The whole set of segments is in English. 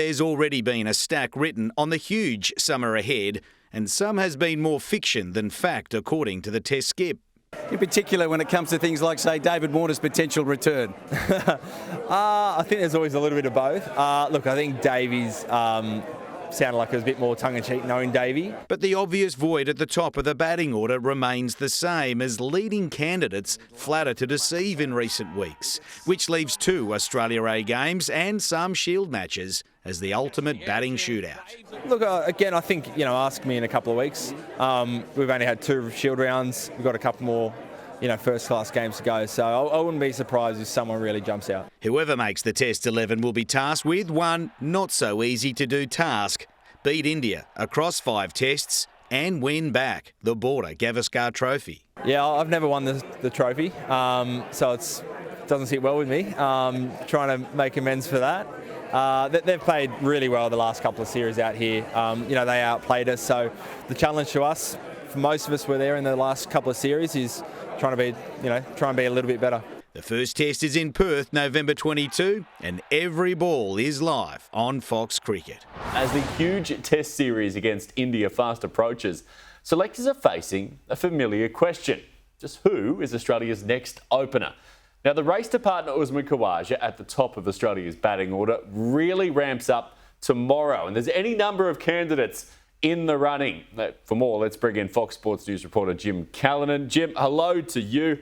There's already been a stack written on the huge summer ahead, and some has been more fiction than fact, according to the Test skip. In particular, when it comes to things like, say, David Warner's potential return? I think there's always a little bit of both. Look, I think Davey's sounded like it was a bit more tongue-in-cheek knowing Davey. But the obvious void at the top of the batting order remains the same, as leading candidates flatter to deceive in recent weeks, which leaves 2 Australia A games and some Shield matches as the ultimate batting shootout. Look, again, I think, ask me in a couple of weeks. We've only had 2 Shield rounds. We've got a couple more first-class games to go, so I wouldn't be surprised if someone really jumps out. Whoever makes the Test 11 will be tasked with one not-so-easy-to-do task: beat India across 5 tests and win back the Border Gavaskar trophy. Yeah, I've never won the trophy, so it doesn't sit well with me. Trying to make amends for that. They've played really well the last couple of series out here. They outplayed us, so the challenge to us, for most of us were there in the last couple of series, is trying to be a little bit better. The first test is in Perth, November 22, and every ball is live on Fox Cricket. As the huge test series against India fast approaches, selectors are facing a familiar question. Just who is Australia's next opener? Now, the race to partner Usman Khawaja at the top of Australia's batting order really ramps up tomorrow, and there's any number of candidates in the running. For more, let's bring in Fox Sports News reporter Jim Callanan. Jim, hello to you.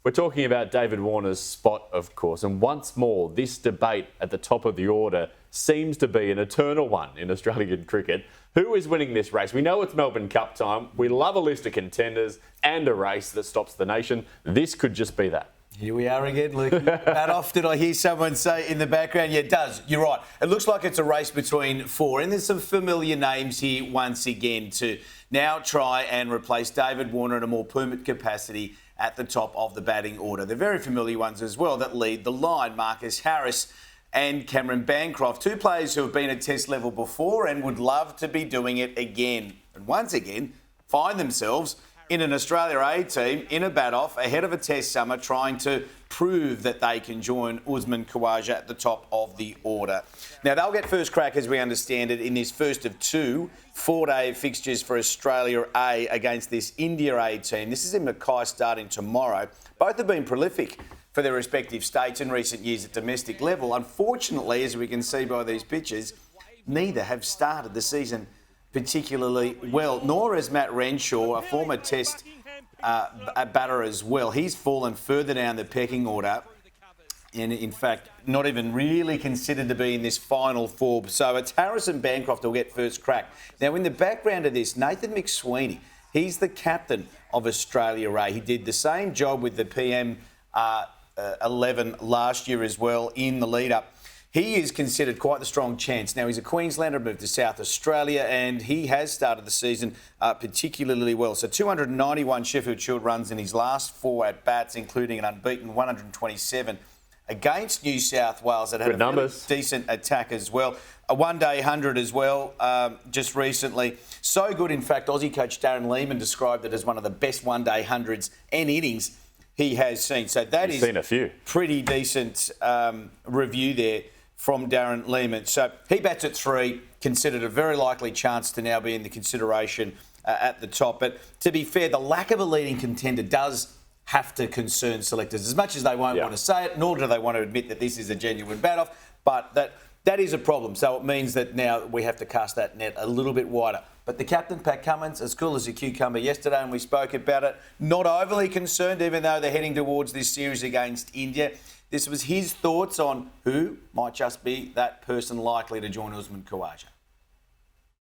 We're talking about David Warner's spot, of course, and once more, this debate at the top of the order seems to be an eternal one in Australian cricket. Who is winning this race? We know it's Melbourne Cup time. We love a list of contenders and a race that stops the nation. This could just be that. Here we are again, Luke. How often did I hear someone say in the background? Yeah, it does. You're right. It looks like it's a race between 4, and there's some familiar names here once again to now try and replace David Warner in a more permanent capacity at the top of the batting order. They're very familiar ones as well that lead the line: Marcus Harris and Cameron Bancroft, 2 players who have been at Test level before and would love to be doing it again. And once again, find themselves in an Australia A team in a bat-off ahead of a Test summer, trying to prove that they can join Usman Khawaja at the top of the order. Now, they'll get first crack, as we understand it, in this first of 2 4-day fixtures for Australia A against this India A team. This is in Mackay starting tomorrow. Both have been prolific for their respective states in recent years at domestic level. Unfortunately, as we can see by these pictures, neither have started the season particularly well, nor has Matt Renshaw, a former Test batter as well. He's fallen further down the pecking order and, in fact, not even really considered to be in this final 4. So it's Harris and Bancroft who'll get first crack. Now, in the background of this, Nathan McSweeney, he's the captain of Australia A. He did the same job with the PM 11 last year as well in the lead-up. He is considered quite the strong chance. Now, he's a Queenslander, moved to South Australia, and he has started the season particularly well. So 291 Sheffield Shield runs in his last 4 at-bats, including an unbeaten 127 against New South Wales that had a really decent attack as well. A one-day 100 as well just recently. So good, in fact, Aussie coach Darren Lehman described it as one of the best one-day 100s and innings he has seen. So that is seen a few. Pretty decent review there from Darren Lehman. So he bats at 3, considered a very likely chance to now be in the consideration at the top. But to be fair, the lack of a leading contender does have to concern selectors, as much as they won't want to say it, nor do they want to admit that this is a genuine bat-off. But that is a problem. So it means that now we have to cast that net a little bit wider. But the captain, Pat Cummins, as cool as a cucumber yesterday, and we spoke about it, not overly concerned, even though they're heading towards this series against India. This was his thoughts on who might just be that person likely to join Usman Khawaja.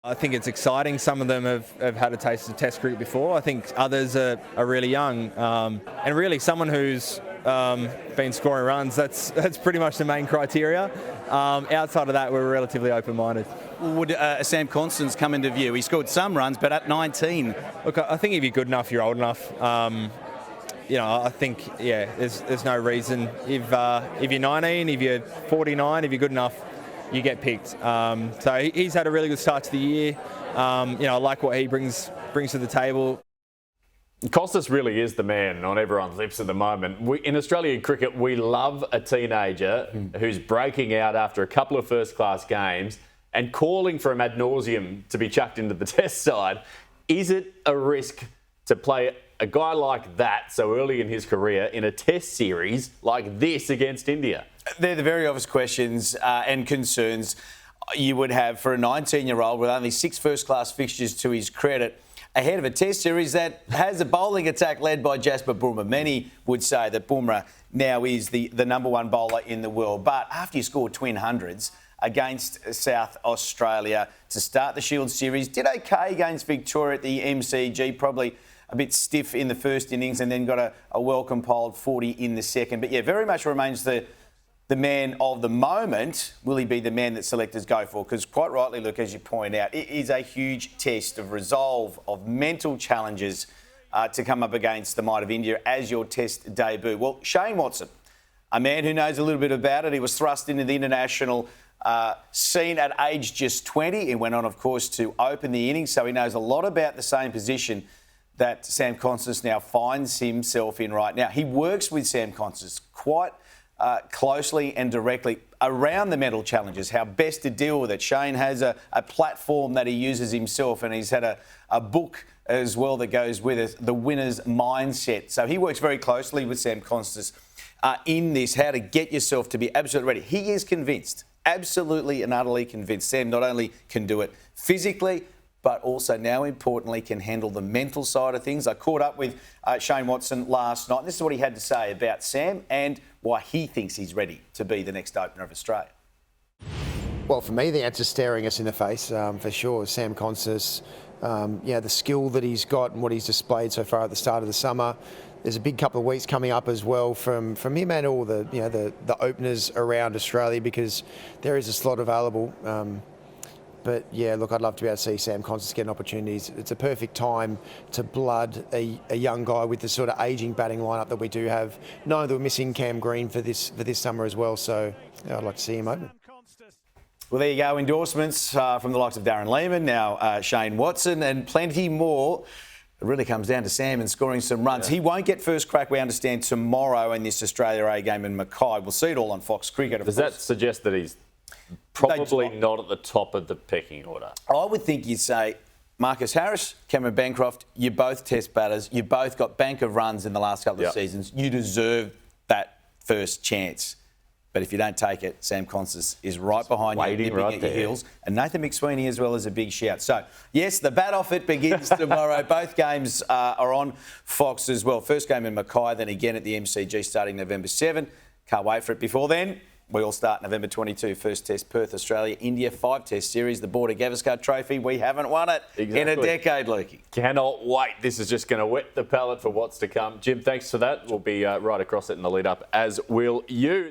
I think it's exciting. Some of them have had a taste of Test cricket before. I think others are really young. And really someone who's been scoring runs, that's pretty much the main criteria. Outside of that, we're relatively open-minded. Would Sam Constance come into view? He scored some runs, but at 19. Look, I think if you're good enough, you're old enough. I think, there's no reason. If you're 19, if you're 49, if you're good enough, you get picked. So he's had a really good start to the year. I like what he brings to the table. Costas really is the man on everyone's lips at the moment. In Australian cricket, we love a teenager who's breaking out after a couple of first-class games and calling for him ad nauseum to be chucked into the Test side. Is it a risk to play a guy like that so early in his career in a Test series like this against India? They're the very obvious questions and concerns you would have for a 19-year-old with only 6 first-class fixtures to his credit, ahead of a Test series that has a bowling attack led by Jasper Bumrah. Many would say that Bumrah now is the number one bowler in the world. But after you scored twin hundreds against South Australia to start the Shield series, did okay against Victoria at the MCG, probably a bit stiff in the first innings and then got a well-compiled 40 in the second. But yeah, very much remains the man of the moment. Will he be the man that selectors go for? Because quite rightly, look, as you point out, it is a huge test of resolve, of mental challenges to come up against the might of India as your Test debut. Well, Shane Watson, a man who knows a little bit about it. He was thrust into the international scene at age just 20 and went on, of course, to open the innings. So he knows a lot about the same position that Sam Constance now finds himself in right now. He works with Sam Constance quite closely and directly around the mental challenges, how best to deal with it. Shane has a platform that he uses himself, and he's had a book as well that goes with it, The Winner's Mindset. So he works very closely with Sam Constance in this, how to get yourself to be absolutely ready. He is convinced, absolutely and utterly convinced, Sam not only can do it physically, but also now importantly can handle the mental side of things. I caught up with Shane Watson last night. This is what he had to say about Sam and why he thinks he's ready to be the next opener of Australia. Well, for me, the answer's staring us in the face, for sure. Sam Constance, the skill that he's got and what he's displayed so far at the start of the summer. There's a big couple of weeks coming up as well from him and all the openers around Australia, because there is a slot available. But yeah, look, I'd love to be able to see Sam Constance get an opportunity. It's a perfect time to blood a young guy with the sort of ageing batting lineup that we do have. Knowing that we're missing Cam Green for this summer as well, so yeah, I'd like to see him open. Well, there you go. Endorsements from the likes of Darren Lehman, now Shane Watson, and plenty more. It really comes down to Sam and scoring some runs. Yeah. He won't get first crack, we understand, tomorrow in this Australia A game in Mackay. We'll see it all on Fox Cricket. Does that suggest that he's probably not at the top of the pecking order? I would think you'd say Marcus Harris, Cameron Bancroft, you're both Test batters. You both got bank of runs in the last couple of seasons. You deserve that first chance. But if you don't take it, Sam Constance is right behind you, nipping right at your heels. And Nathan McSweeney as well as a big shout. So, yes, the bat off it begins tomorrow. Both games are on Fox as well. First game in Mackay, then again at the MCG starting November 7. Can't wait for it. Before then, we all start November 22. First Test, Perth, Australia, India, 5-Test series, the Border Gavaskar Trophy. We haven't won it in a decade, Lukey. Cannot wait. This is just going to whet the palate for what's to come. Jim, thanks for that. We'll be right across it in the lead up, as will you.